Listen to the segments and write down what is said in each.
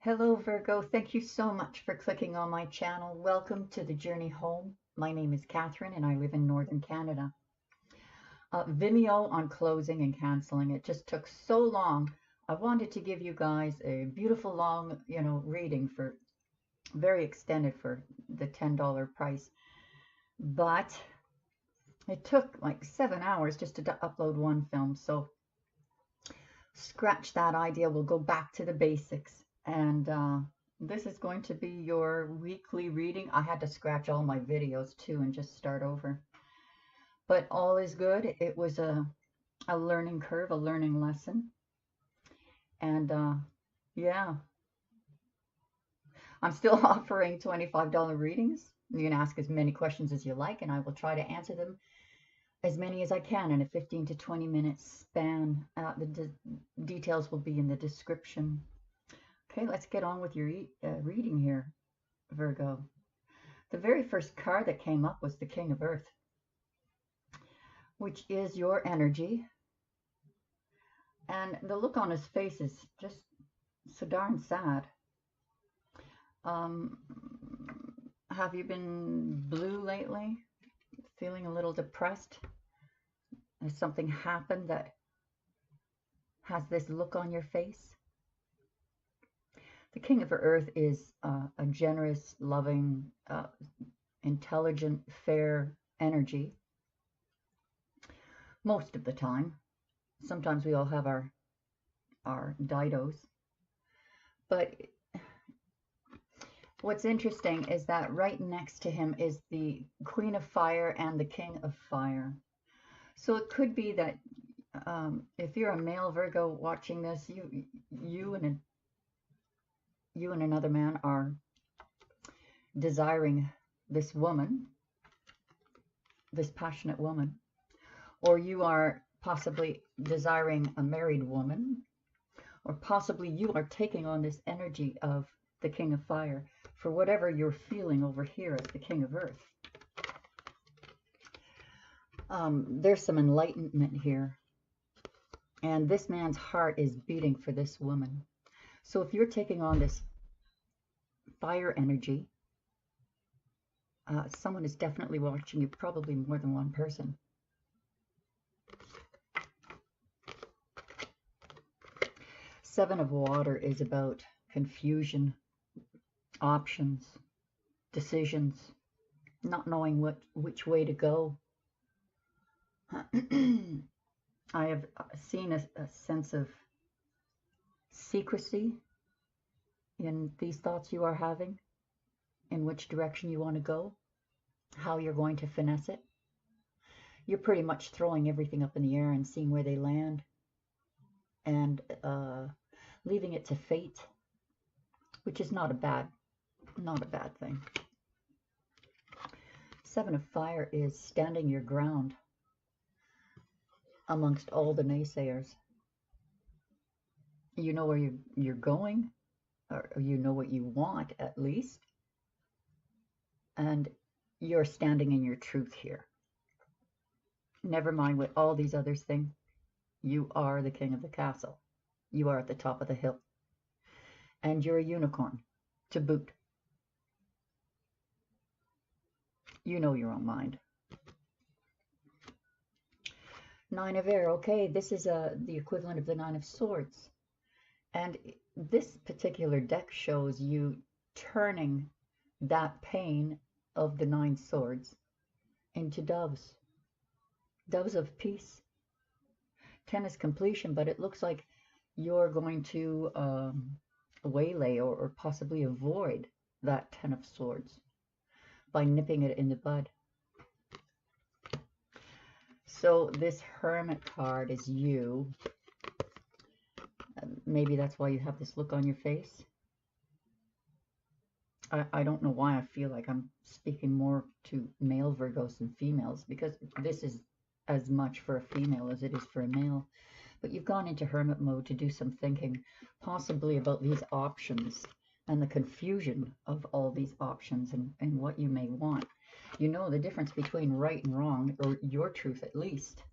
Hello, Virgo. Thank you so much for clicking on my channel. Welcome to the journey home. My name is Catherine and I live in Northern Canada. Vimeo on closing and canceling. It just took so long. I wanted to give you guys a beautiful long, reading for very extended for the $10 price. But it took like 7 hours just to upload one film. So scratch that idea. We'll go back to the basics. And this is going to be your weekly reading. I had to scratch all my videos too and just start over. But all is good. It was a learning curve, a learning lesson. And yeah, I'm still offering $25 readings. You can ask as many questions as you like, and I will try to answer them as many as I can in a 15 to 20 minute span. The details will be in the description. Okay, let's get on with your reading here, Virgo. The very first card that came up was the King of Earth, which is your energy. And the look on his face is just so darn sad. Have you been blue lately? Feeling a little depressed? Has something happened that has this look on your face? The King of Earth is a generous, loving, intelligent, fair energy. Most of the time. Sometimes we all have our didos. But what's interesting is that right next to him is the Queen of Fire and the King of Fire. So it could be that if you're a male Virgo watching this, you and another man are desiring this woman, this passionate woman, or you are possibly desiring a married woman, or possibly you are taking on this energy of the King of Fire for whatever you're feeling over here as the King of Earth. There's some enlightenment here, and this man's heart is beating for this woman. So if you're taking on this fire energy, someone is definitely watching you, probably more than one person. Seven of Water is about confusion, options, decisions, not knowing which way to go. I have seen a sense of secrecy in these thoughts you are having, in which direction you want to go, how you're going to finesse it. You're pretty much throwing everything up in the air and seeing where they land, and leaving it to fate, which is not a bad thing. Seven of Fire is standing your ground amongst all the naysayers. You know where you're going, or you know what you want at least, and you're standing in your truth here. Never mind what all these others think. You are the king of the castle. You are at the top of the hill. And you're a unicorn, to boot. You know your own mind. Nine of Air. Okay, this is the equivalent of the Nine of Swords. And this particular deck shows you turning that pain of the 9 swords into doves. Doves of peace. 10 is completion, but it looks like you're going to waylay or possibly avoid that 10 of swords by nipping it in the bud. So this Hermit card is you. Maybe that's why you have this look on your face. I don't know why I feel like I'm speaking more to male Virgos than females, because this is as much for a female as it is for a male. But you've gone into hermit mode to do some thinking, possibly about these options and the confusion of all these options and what you may want. You know the difference between right and wrong, or your truth at least.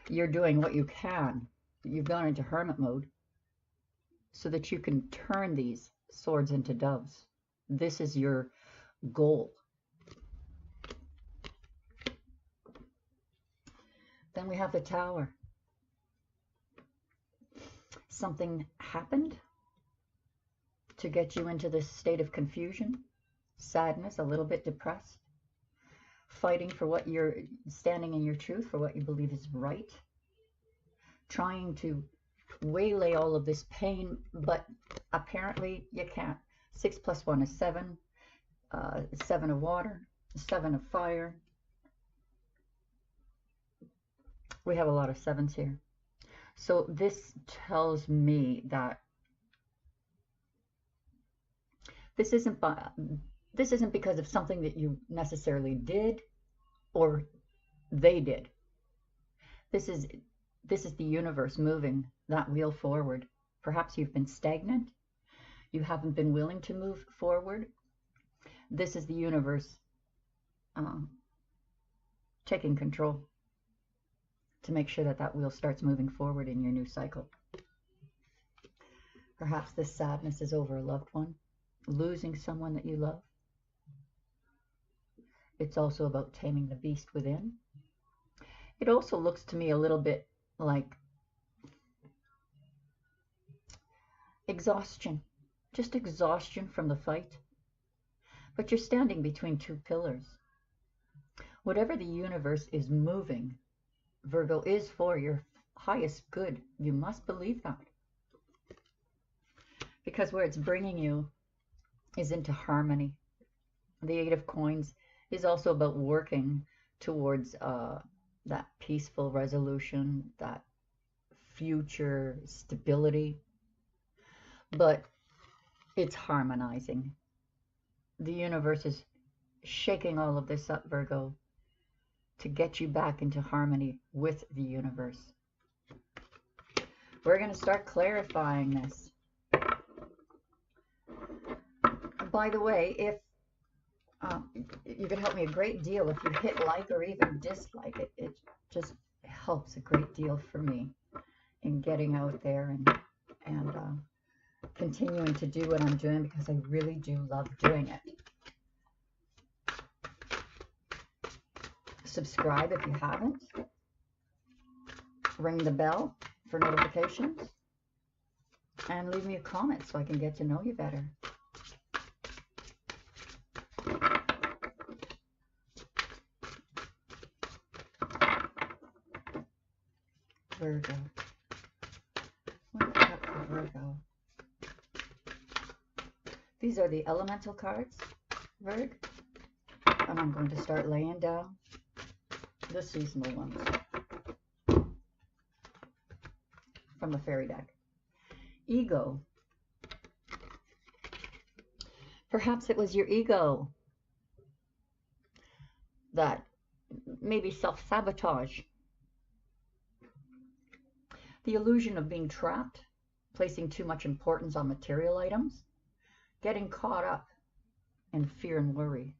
You're doing what you can. You've gone into hermit mode so that you can turn these swords into doves. This is your goal. Then we have the Tower. Something happened to get you into this state of confusion, sadness, a little bit depressed, fighting for what you're standing in your truth, for what you believe is right, trying to waylay all of this pain, but apparently you can't. 6 plus 1 is 7, 7 of water, 7 of fire. We have a lot of 7s here. So this tells me that this isn't because of something that you necessarily did or they did. This is the universe moving that wheel forward. Perhaps you've been stagnant. You haven't been willing to move forward. This is the universe taking control to make sure that that wheel starts moving forward in your new cycle. Perhaps this sadness is over a loved one, losing someone that you love. It's also about taming the beast within. It also looks to me a little bit like exhaustion, just exhaustion from the fight. But you're standing between two pillars. Whatever the universe is moving, Virgo, is for your highest good. You must believe that. Because where it's bringing you is into harmony. The 8 of Coins is also about working towards that peaceful resolution, that future stability. But it's harmonizing. The universe is shaking all of this up, Virgo, to get you back into harmony with the universe. We're going to start clarifying this. By the way, if you could help me a great deal if you hit like or even dislike it. It just helps a great deal for me in getting out there and continuing to do what I'm doing, because I really do love doing it. Subscribe if you haven't. Ring the bell for notifications. And leave me a comment so I can get to know you better. Virgo. What's up for Virgo? These are the elemental cards, Virg. And I'm going to start laying down the seasonal ones from the fairy deck. Ego. Perhaps it was your ego that maybe self-sabotage. The illusion of being trapped, placing too much importance on material items, getting caught up in fear and worry.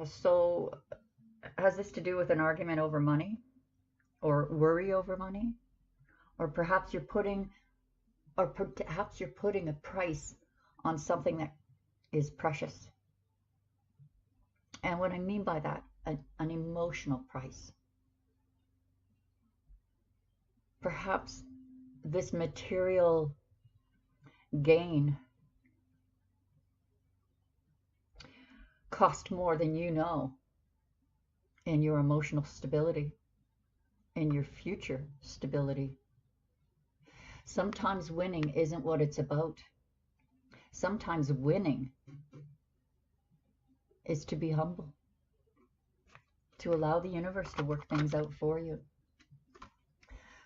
So has this to do with an argument over money, or worry over money? Or perhaps you're putting a price on something that is precious. And what I mean by that, an emotional price. Perhaps this material gain cost more than you know in your emotional stability, in your future stability. Sometimes winning isn't what it's about. Sometimes winning is to be humble, to allow the universe to work things out for you.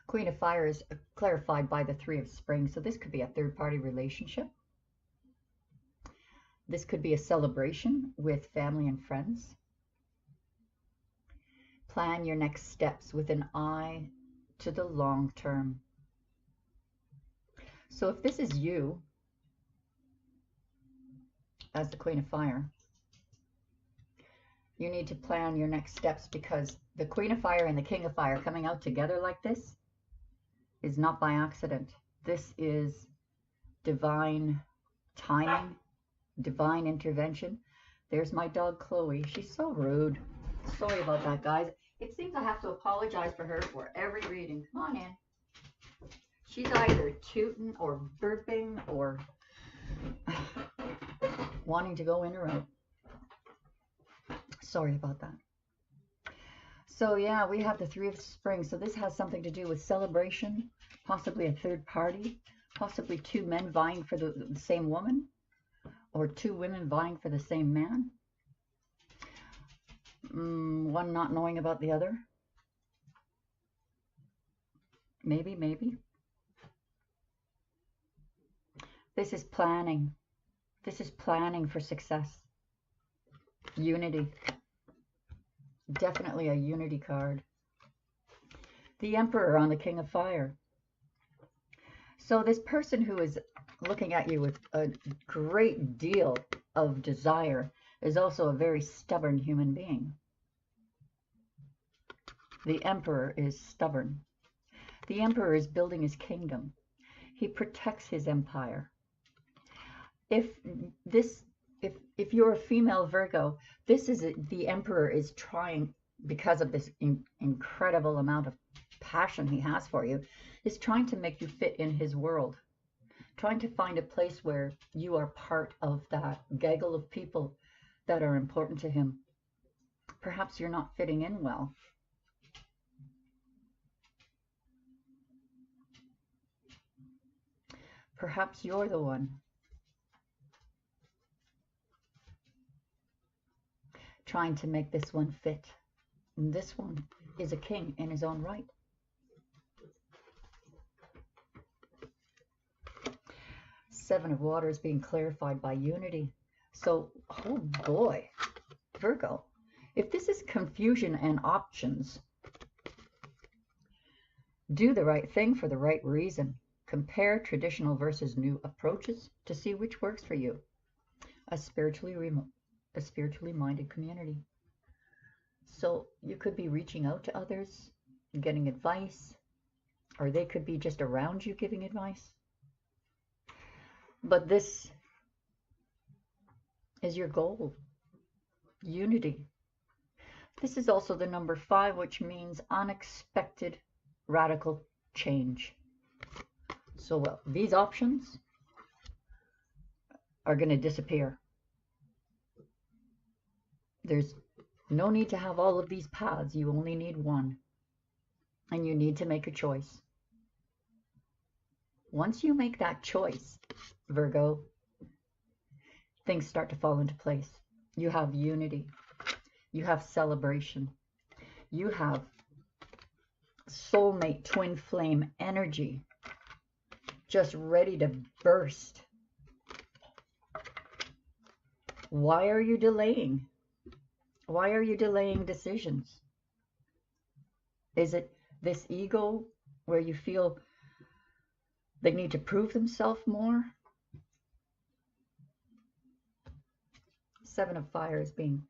Queen of Fire is clarified by the 3 of Spring, so this could be a third-party relationship. This could be a celebration with family and friends. Plan your next steps with an eye to the long term. So if this is you, as the Queen of Fire, you need to plan your next steps, because the Queen of Fire and the King of Fire coming out together like this is not by accident. This is divine timing, divine intervention. There's my dog, Chloe. She's so rude. Sorry about that, guys. It seems I have to apologize for her for every reading. Come on in. She's either tooting or burping or wanting to go in or out. Sorry about that. So yeah, we have the Three of Spring. So this has something to do with celebration, possibly a third party, possibly two men vying for the same woman, or two women vying for the same man. One not knowing about the other. Maybe, maybe. This is planning. This is planning for success. Unity. Definitely a unity card. The Emperor on the King of Fire. So this person who is looking at you with a great deal of desire is also a very stubborn human being. The Emperor is stubborn. The Emperor is building his kingdom. He protects his empire. If you're a female Virgo, this is the Emperor is trying, because of this incredible amount of passion he has for you, is trying to make you fit in his world, trying to find a place where you are part of that gaggle of people that are important to him. Perhaps you're not fitting in well. Perhaps you're the one. Trying to make this one fit. And this one is a king in his own right. Seven of Water is being clarified by unity. So, oh boy, Virgo, if this is confusion and options, do the right thing for the right reason. Compare traditional versus new approaches to see which works for you. A spiritually minded community. So you could be reaching out to others, getting advice, or they could be just around you giving advice. But this is your goal. Unity. This is also the number 5, which means unexpected radical change. So these options are going to disappear. There's no need to have all of these paths. You only need one. And you need to make a choice. Once you make that choice, Virgo, things start to fall into place. You have unity. You have celebration. You have soulmate twin flame energy just ready to burst. Why are you delaying? Why are you delaying decisions? Is it this ego where you feel they need to prove themselves more? Seven of Fire is being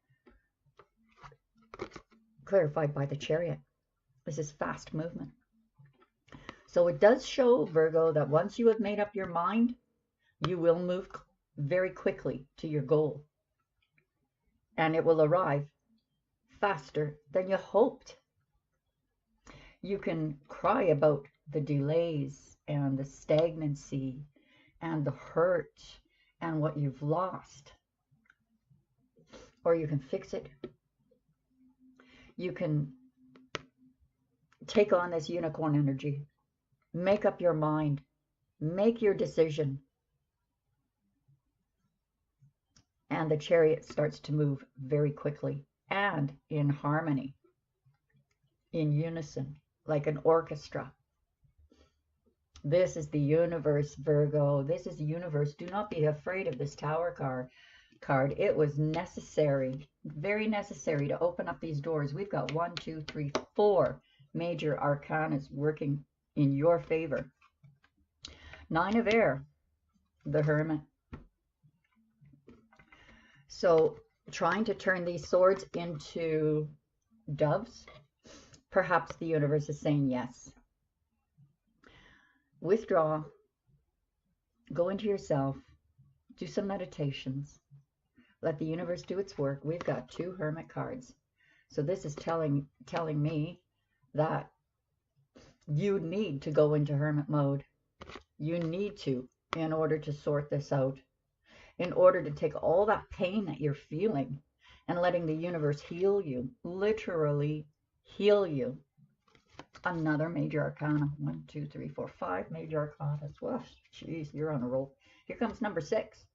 clarified by the Chariot. This is fast movement. So it does show, Virgo, that once you have made up your mind, you will move very quickly to your goal. And it will arrive faster than you hoped. You can cry about the delays and the stagnancy and the hurt and what you've lost. Or you can fix it. You can take on this unicorn energy. Make up your mind. Make your decision. And the Chariot starts to move very quickly and in harmony, in unison, like an orchestra. This is the universe, Virgo. This is the universe. Do not be afraid of this Tower card. It was necessary, very necessary to open up these doors. We've got 1, 2, 3, 4 major arcanas working in your favor. 9 of Air, the Hermit. So trying to turn these swords into doves, perhaps the universe is saying yes. Withdraw, Go into yourself, do some meditations, let the universe do its work. We've got 2 Hermit cards. So this is telling me that you need to go into hermit mode. You need to, in order to sort this out, in order to take all that pain that you're feeling and letting the universe heal you, literally heal you. Another major arcana. 1, 2, 3, 4, 5 major arcana. Well, jeez, you're on a roll. Here comes number 6.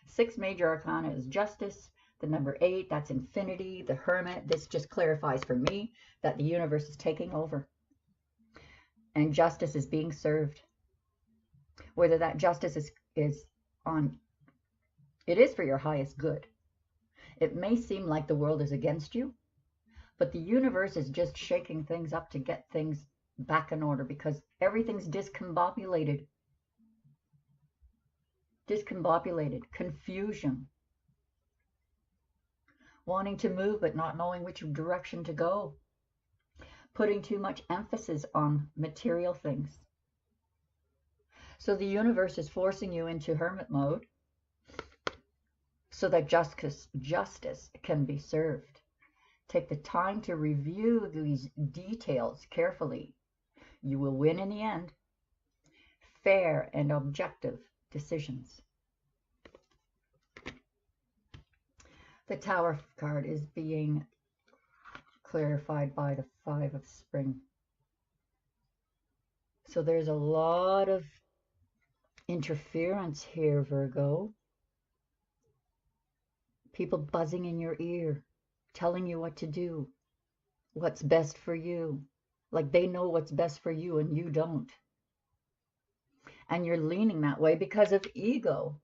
6 major arcana is justice. The number 8, that's infinity, the hermit. This just clarifies for me that the universe is taking over and justice is being served. Whether that justice is on, it is for your highest good. It may seem like the world is against you, but the universe is just shaking things up to get things back in order because everything's discombobulated. Discombobulated, confusion, wanting to move but not knowing which direction to go, putting too much emphasis on material things. So the universe is forcing you into hermit mode so that justice can be served. Take the time to review these details carefully. You will win in the end. Fair and objective decisions. The Tower card is being clarified by the 5 of Spring. So there's a lot of interference here, Virgo. People buzzing in your ear, telling you what to do, what's best for you. Like they know what's best for you and you don't. And you're leaning that way because of ego.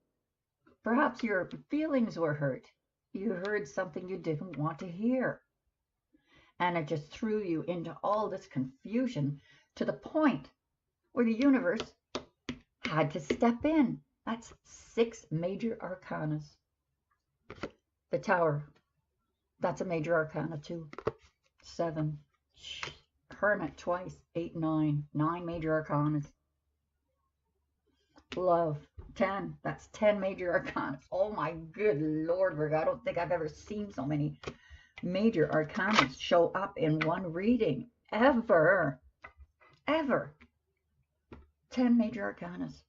Perhaps your feelings were hurt. You heard something you didn't want to hear. And it just threw you into all this confusion to the point where the universe had to step in. That's 6 major arcanas. The Tower, that's a major arcana too. 7. Hermit twice. 8, 9. 9 major arcanas. Love, 10. That's 10 major arcanas. Oh my good Lord, Virgo. I don't think I've ever seen so many major arcanas show up in one reading. Ever. 10 major arcanas.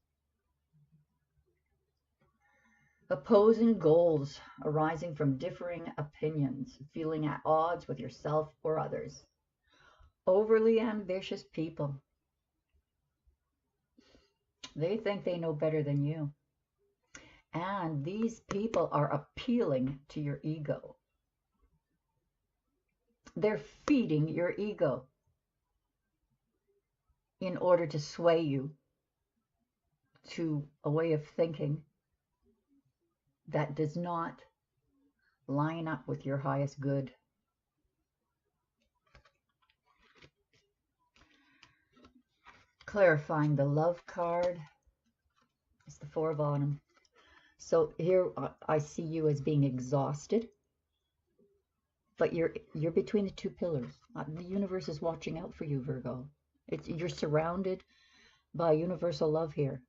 Opposing goals arising from differing opinions, feeling at odds with yourself or others. Overly ambitious people. They think they know better than you. And these people are appealing to your ego. They're feeding your ego in order to sway you to a way of thinking that does not line up with your highest good. Clarifying the Love card. It's the 4 of Autumn. So here I see you as being exhausted, but you're between the 2 pillars. The universe is watching out for you, Virgo. You're surrounded by universal love here.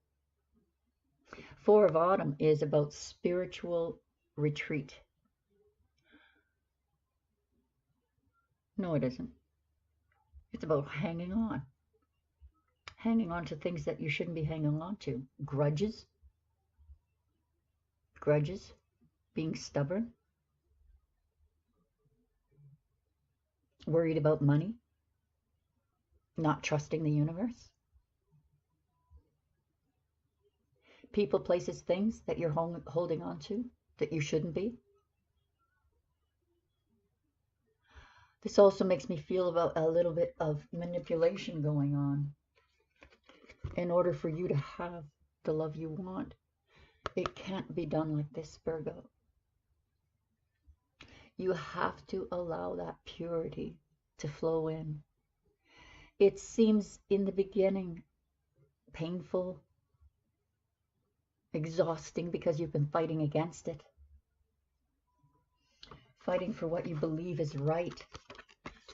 4 of Autumn is about spiritual retreat. No, it isn't. It's about hanging on. Hanging on to things that you shouldn't be hanging on to. Grudges. Being stubborn. Worried about money. Not trusting the universe. People, places, things that you're holding on to that you shouldn't be. This also makes me feel about a little bit of manipulation going on in order for you to have the love you want. It can't be done like this, Virgo. You have to allow that purity to flow in. It seems in the beginning painful, exhausting because you've been fighting against it. Fighting for what you believe is right.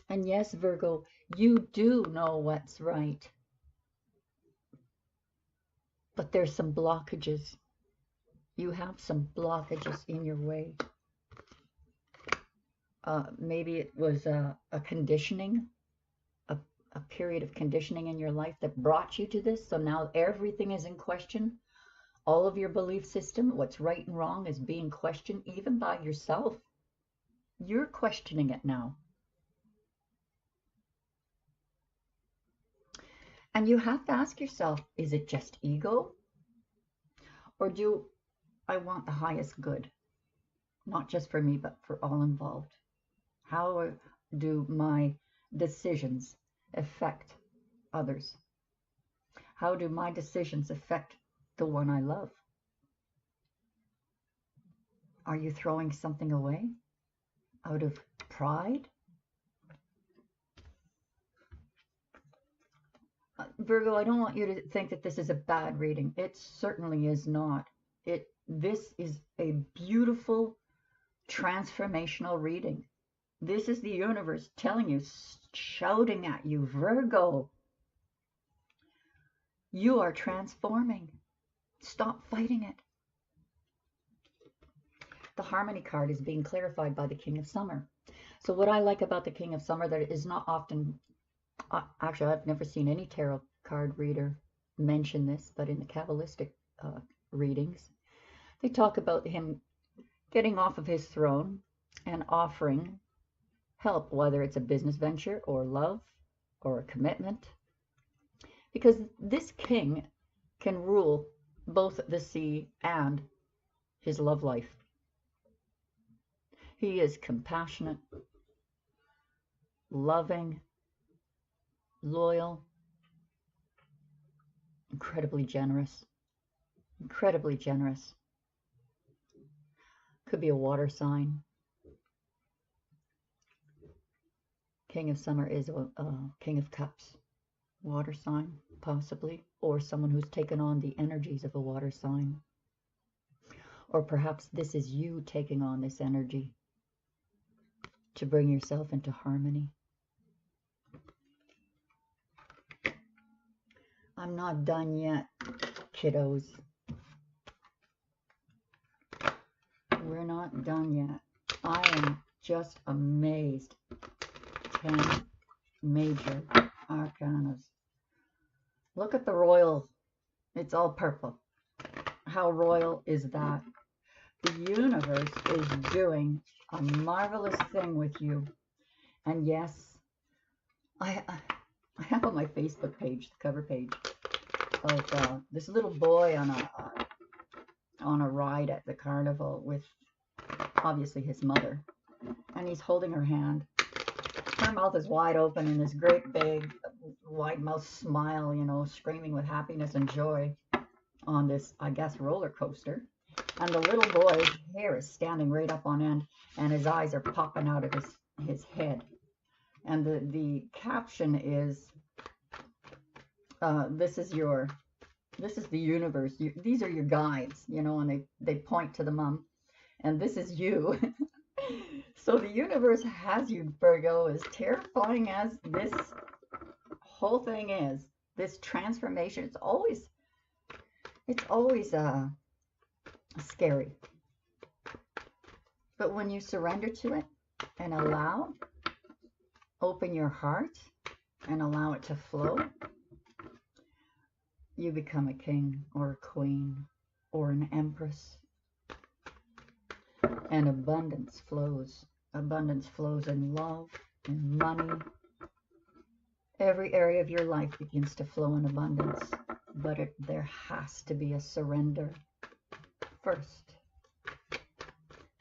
And yes, Virgo, you do know what's right. but there's some blockages. You have some blockages in your way. Maybe it was a conditioning, a period of conditioning in your life that brought you to this. So now everything is in question. All of your belief system, what's right and wrong, is being questioned, even by yourself. You're questioning it now. And you have to ask yourself, is it just ego? Or do I want the highest good? Not just for me, but for all involved. How do my decisions affect others? How do my decisions affect the one I love? Are you throwing something away out of pride? Virgo, I don't want you to think that this is a bad reading. It certainly is not. This is a beautiful transformational reading. This is the universe telling you, shouting at you, Virgo, you are transforming. Stop fighting it. The Harmony card is being clarified by the King of Summer. So what I like about the King of Summer, that is not often, actually I've never seen any tarot card reader mention this, but in the Kabbalistic readings, they talk about him getting off of his throne and offering help, whether it's a business venture or love or a commitment, because this king can rule both the sea and his love life. He is compassionate, loving, loyal, incredibly generous. Incredibly generous. Could be a water sign. King of Summer is a King of Cups. Water sign, possibly. Or someone who's taken on the energies of a water sign. Or perhaps this is you taking on this energy to bring yourself into harmony. I'm not done yet, kiddos. We're not done yet. I am just amazed. 10 major arcanas. Look at the royal. It's all purple. How royal is that? The universe is doing a marvelous thing with you. And yes, I have on my Facebook page, the cover page, of this little boy on a ride at the carnival with obviously his mother, and he's holding her hand. Her mouth is wide open in this great big wide mouth smile, you know, screaming with happiness and joy on this, I guess, roller coaster. And the little boy's hair is standing right up on end, and his eyes are popping out of his head. And the caption is, this is the universe. These are your guides, you know, and they point to the mom, and this is you. So the universe has you, Virgo, as terrifying as this whole thing is. This transformation, it's always scary. But when you surrender to it and allow, open your heart and allow it to flow, you become a king or a queen or an empress. And abundance flows. Abundance flows in love, in money. Every area of your life begins to flow in abundance. But there has to be a surrender first.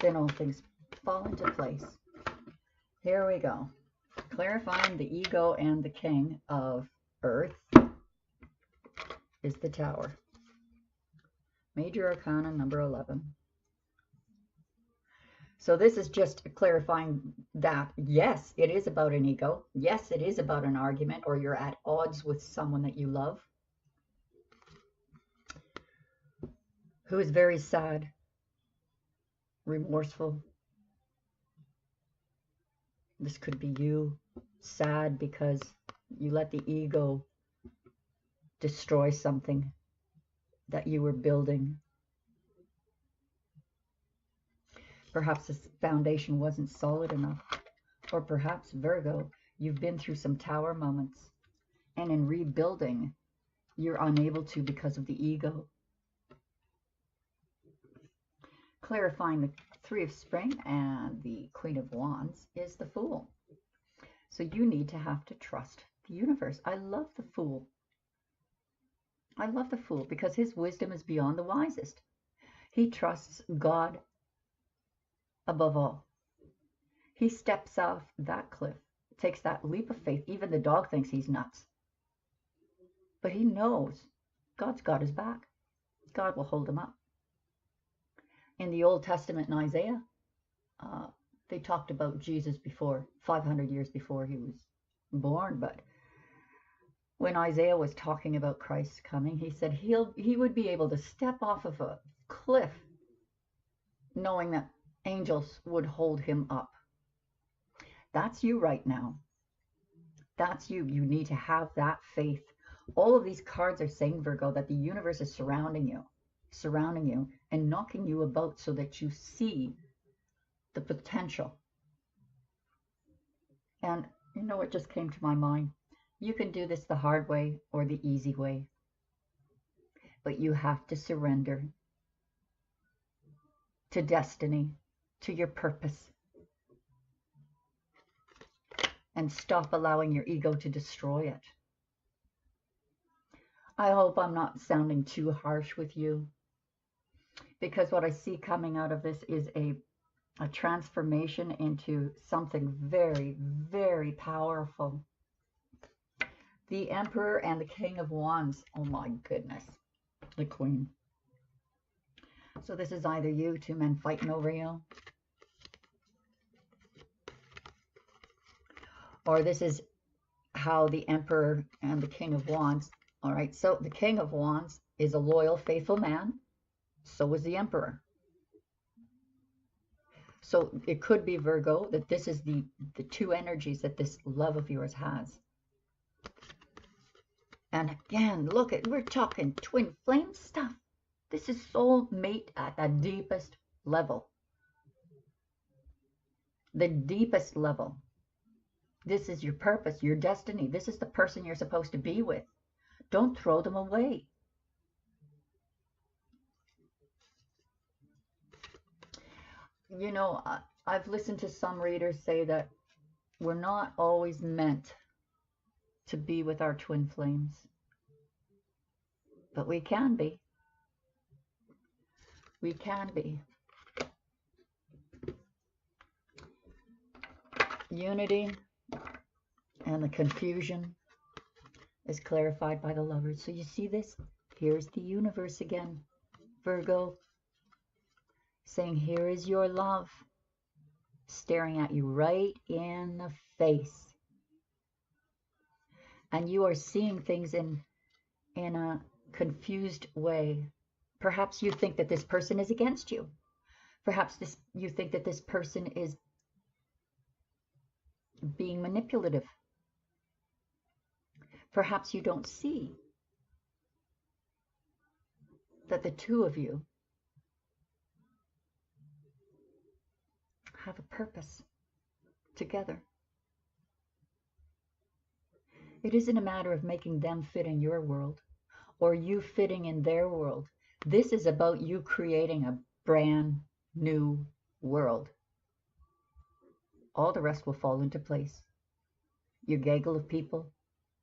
Then all things fall into place. Here we go. Clarifying the ego and the king of Earth is the Tower. Major Arcana number 11. So this is just clarifying that, yes, it is about an ego. Yes, it is about an argument, or you're at odds with someone that you love, who is very sad, remorseful. This could be you, sad because you let the ego destroy something. that you were building. Perhaps this foundation wasn't solid enough. Or perhaps, Virgo, you've been through some tower moments. And in rebuilding, you're unable to because of the ego. Clarifying the Three of Spring and the Queen of Wands is the Fool. So you need to have to trust the universe. I love the Fool. I love the Fool because his wisdom is beyond the wisest. He trusts God above all. He steps off that cliff, takes that leap of faith. Even the dog thinks he's nuts. But he knows God's got his back. God will hold him up. In the Old Testament in Isaiah, they talked about Jesus before, 500 years before he was born. But when Isaiah was talking about Christ coming, he said he would be able to step off of a cliff knowing that angels would hold him up. That's you right now. That's you. You need to have that faith. All of these cards are saying, Virgo, that the universe is surrounding you and knocking you about so that you see the potential. And you know what just came to my mind? You can do this the hard way or the easy way. But you have to surrender to destiny, to your purpose. And stop allowing your ego to destroy it. I hope I'm not sounding too harsh with you, because what I see coming out of this is a transformation into something very, very powerful. The Emperor and the King of Wands. Oh my goodness. The Queen. So this is either you, two men fighting over you, or this is how the Emperor and the King of Wands. All right, so the King of Wands is a loyal, faithful man. So is the Emperor. So it could be, Virgo, that this is the two energies that this love of yours has. And again, look, we're talking twin flame stuff. This is soul mate at the deepest level. The deepest level. This is your purpose, your destiny. This is the person you're supposed to be with. Don't throw them away. You know, I've listened to some readers say that we're not always meant to be with our twin flames. But we can be. We can be. Unity and the confusion is clarified by the Lovers. So you see this? Here's the universe again, Virgo, saying, here is your love, staring at you right in the face. And you are seeing things in a confused way. Perhaps you think that this person is against you. Perhaps you think that this person is being manipulative. Perhaps you don't see that the two of you have a purpose together. It isn't a matter of making them fit in your world or you fitting in their world. This is about you creating a brand new world. All the rest will fall into place. Your gaggle of people,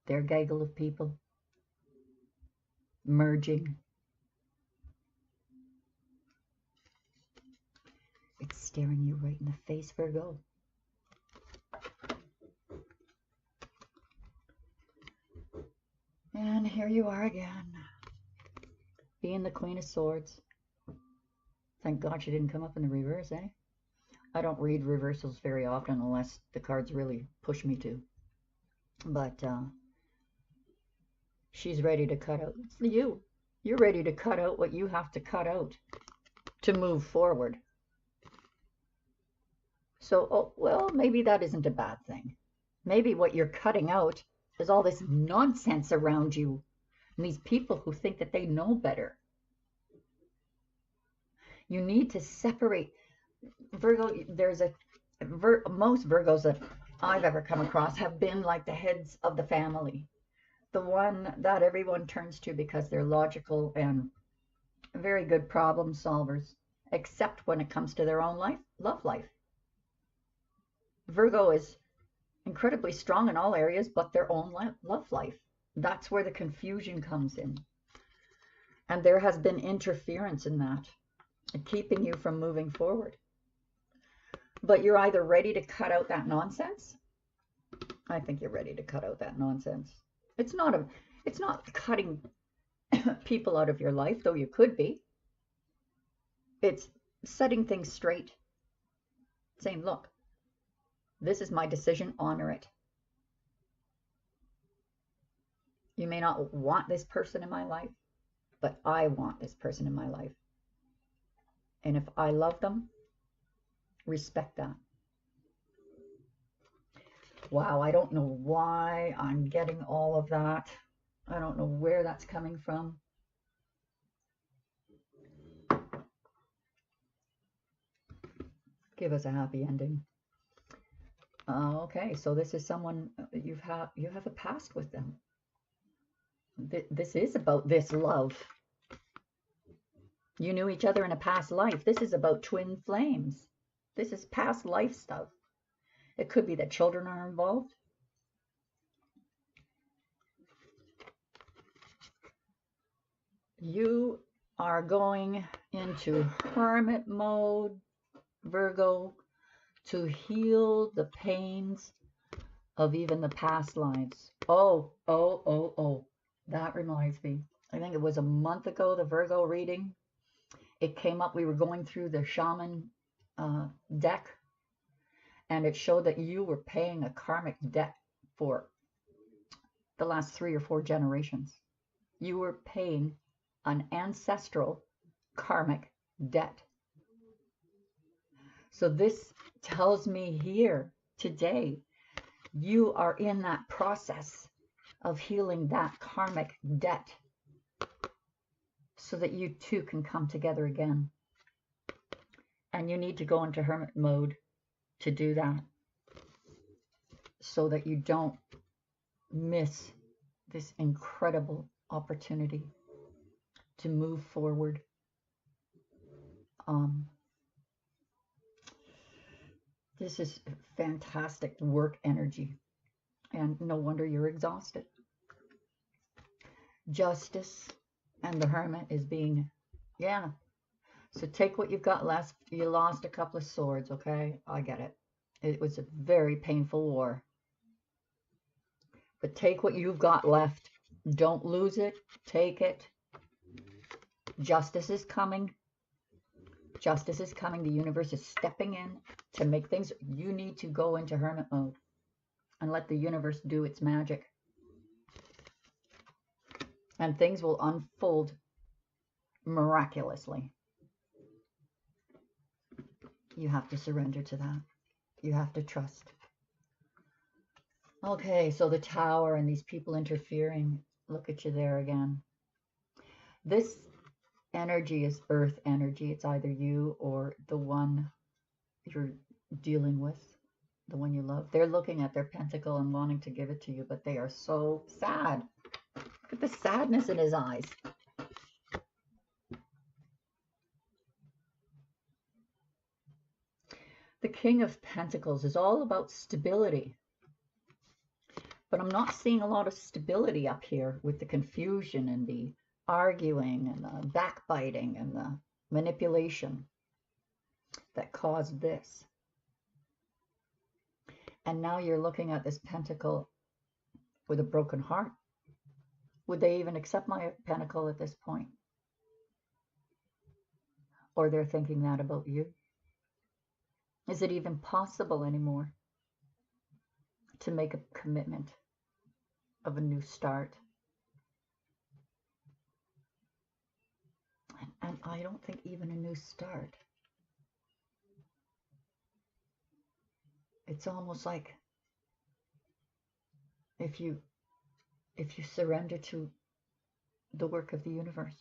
their gaggle of people, merging. It's staring you right in the face, Virgo. And here you are again, being the Queen of Swords. Thank God she didn't come up in the reverse, eh? I don't read reversals very often unless the cards really push me to. But she's ready to cut out. It's you. You're ready to cut out what you have to cut out to move forward. So, oh, well, maybe that isn't a bad thing. Maybe what you're cutting out is all this nonsense around you and these people who think that they know better. You need to separate. Virgo, most Virgos that I've ever come across have been like the heads of the family, the one that everyone turns to because they're logical and very good problem solvers, except when it comes to their own love life. Virgo is incredibly strong in all areas but their own love life. That's where the confusion comes in. And there has been interference in that, keeping you from moving forward. But you're either ready to cut out that nonsense. I think you're ready to cut out that nonsense. It's not cutting people out of your life, though you could be. It's setting things straight. Saying, look, this is my decision, honor it. You may not want this person in my life, but I want this person in my life. And if I love them, respect that. Wow, I don't know why I'm getting all of that. I don't know where that's coming from. Give us a happy ending. Okay, so this is someone you have a past with them. This is about this love. You knew each other in a past life. This is about twin flames. This is past life stuff. It could be that children are involved. You are going into hermit mode, Virgo, to heal the pains of even the past lives. Oh. That reminds me. I think it was a month ago, the Virgo reading. It came up, we were going through the shaman deck, and it showed that you were paying a karmic debt for the last 3 or 4 generations. You were paying an ancestral karmic debt. So this tells me here today, you are in that process of healing that karmic debt so that you too can come together again. And you need to go into hermit mode to do that so that you don't miss this incredible opportunity to move forward. This is fantastic work energy, and no wonder you're exhausted. Justice and the Hermit is being, yeah. So take what you've got left. You lost a couple of swords, okay? I get it. It was a very painful war. But take what you've got left. Don't lose it. Take it. Justice is coming. Justice is coming. The universe is stepping in to make things. You need to go into hermit mode and let the universe do its magic. And things will unfold miraculously. You have to surrender to that. You have to trust. Okay, so the Tower and these people interfering. Look at you there again. This energy is earth energy. It's either you or the one you're dealing with, the one you love. They're looking at their pentacle and wanting to give it to you, but they are so sad. Look at the sadness in his eyes. The King of Pentacles is all about stability. But I'm not seeing a lot of stability up here with the confusion and the arguing and the backbiting and the manipulation that caused this. And now you're looking at this pentacle with a broken heart. Would they even accept my pentacle at this point? Or they're thinking that about you? Is it even possible anymore to make a commitment of a new start? And I don't think even a new start. It's almost like if you surrender to the work of the universe,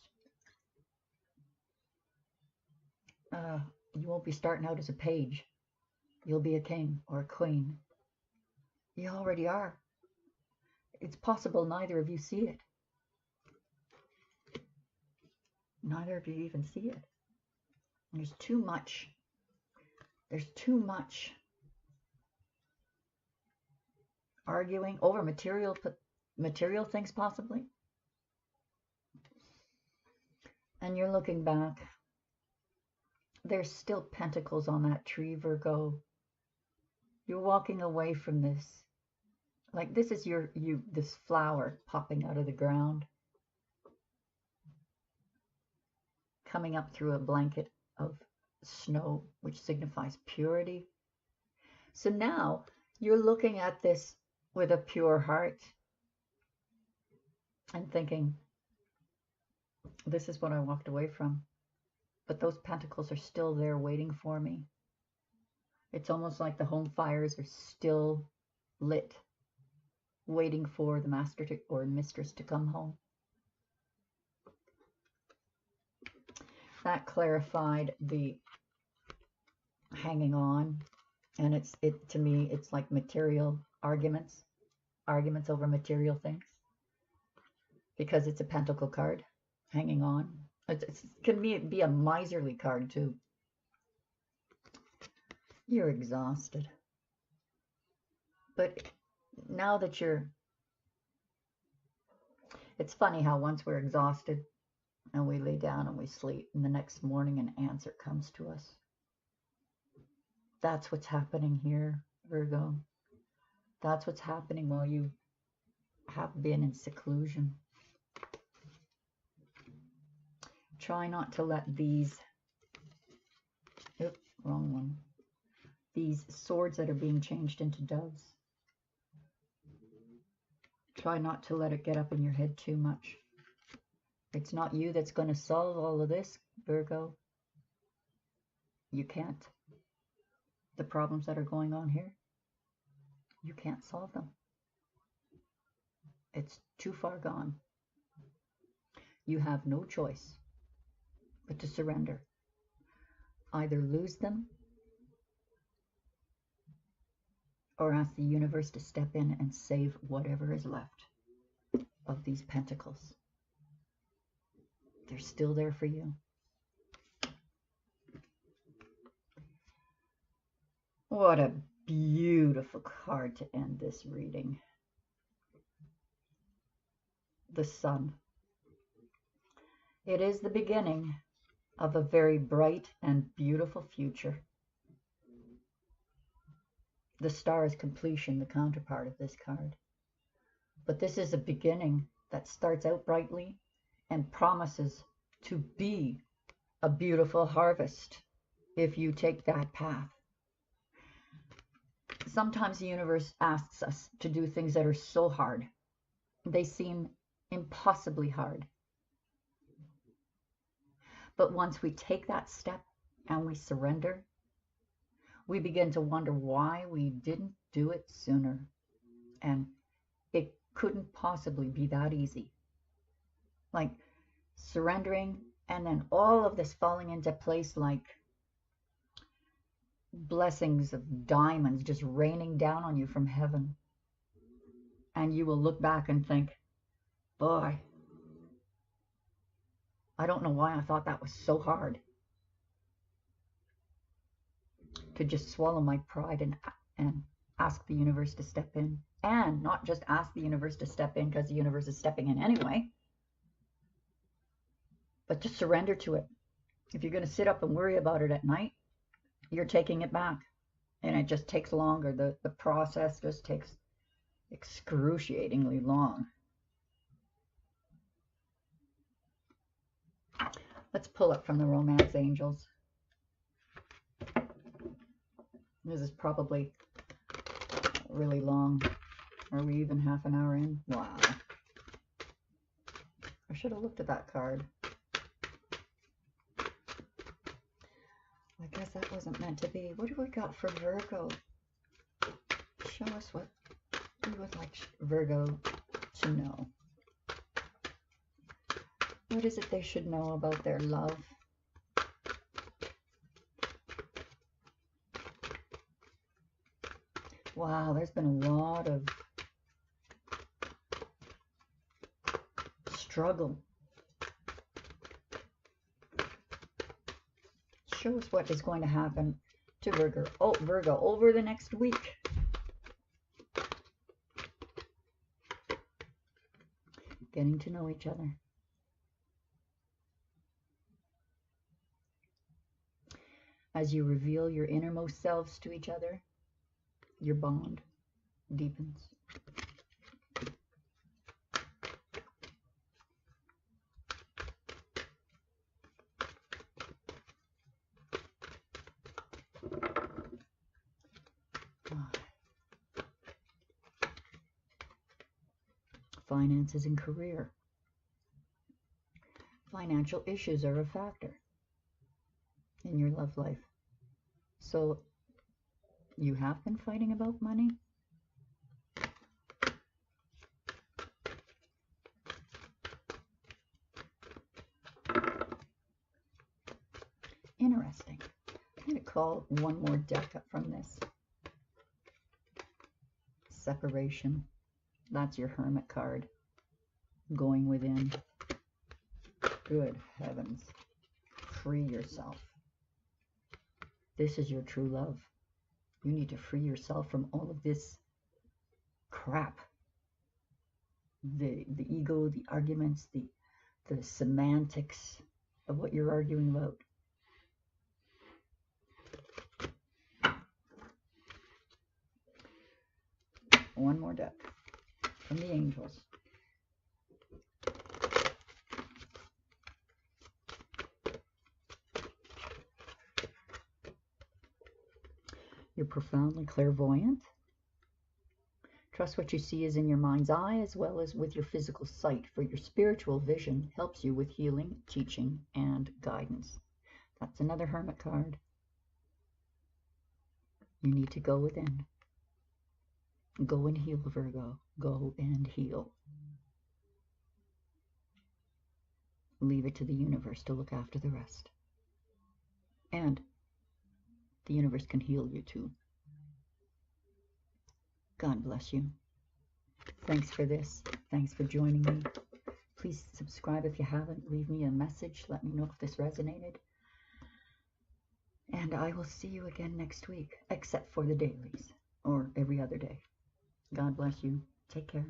You won't be starting out as a page. You'll be a king or a queen. You already are. It's possible neither of you see it. Neither of you even see it. There's too much. There's too much arguing over material things, possibly. And you're looking back. There's still pentacles on that tree, Virgo. You're walking away from this. Like this is this flower popping out of the ground, coming up through a blanket of snow, which signifies purity. So now you're looking at this with a pure heart and thinking, this is what I walked away from. But those pentacles are still there waiting for me. It's almost like the home fires are still lit, waiting for the master or mistress to come home. That clarified the hanging on, and to me it's like material arguments over material things, because it's a pentacle card, hanging on. It can be a miserly card too. You're exhausted, but now that it's funny how once we're exhausted and we lay down and we sleep, and the next morning an answer comes to us. That's what's happening here, Virgo. That's what's happening while you have been in seclusion. Try not to let these, oops, wrong one, these swords that are being changed into doves, try not to let it get up in your head too much. It's not you that's going to solve all of this, Virgo. You can't. The problems that are going on here, you can't solve them. It's too far gone. You have no choice but to surrender. Either lose them or ask the universe to step in and save whatever is left of these pentacles. They're still there for you. What a beautiful card to end this reading. The Sun. It is the beginning of a very bright and beautiful future. The Star is completion, the counterpart of this card. But this is a beginning that starts out brightly and promises to be a beautiful harvest if you take that path. Sometimes the universe asks us to do things that are so hard. They seem impossibly hard. But once we take that step and we surrender, we begin to wonder why we didn't do it sooner. And it couldn't possibly be that easy. Like surrendering and then all of this falling into place like blessings of diamonds just raining down on you from heaven. And you will look back and think, boy, I don't know why I thought that was so hard. To just swallow my pride and ask the universe to step in. And not just ask the universe to step in because the universe is stepping in anyway, but to surrender to it. If you're going to sit up and worry about it at night, you're taking it back. And it just takes longer. The process just takes excruciatingly long. Let's pull up from the Romance Angels. This is probably really long. Are we even half an hour in? Wow. I should have looked at that card. I guess that wasn't meant to be. What do we got for Virgo? Show us what we would like Virgo to know. What is it they should know about their love? Wow, there's been a lot of struggle. Show us what is going to happen to Virgo. Oh, Virgo, over the next week. Getting to know each other. As you reveal your innermost selves to each other, your bond deepens. Finances and career. Financial issues are a factor in your love life. So you have been fighting about money? Interesting. I'm going to call one more deck up from this. Separation. That's your Hermit card. Going within. Good heavens. Free yourself. This is your true love. You need to free yourself from all of this crap. The ego, the arguments, the semantics of what you're arguing about. One more deck from the angels. You're profoundly clairvoyant. Trust what you see is in your mind's eye as well as with your physical sight, for your spiritual vision helps you with healing, teaching, and guidance. That's another Hermit card. You need to go within. Go and heal, Virgo. Go and heal. Leave it to the universe to look after the rest. And the universe can heal you too. God bless you. Thanks for this. Thanks for joining me. Please subscribe if you haven't. Leave me a message. Let me know if this resonated. And I will see you again next week, except for the dailies, or every other day. God bless you. Take care.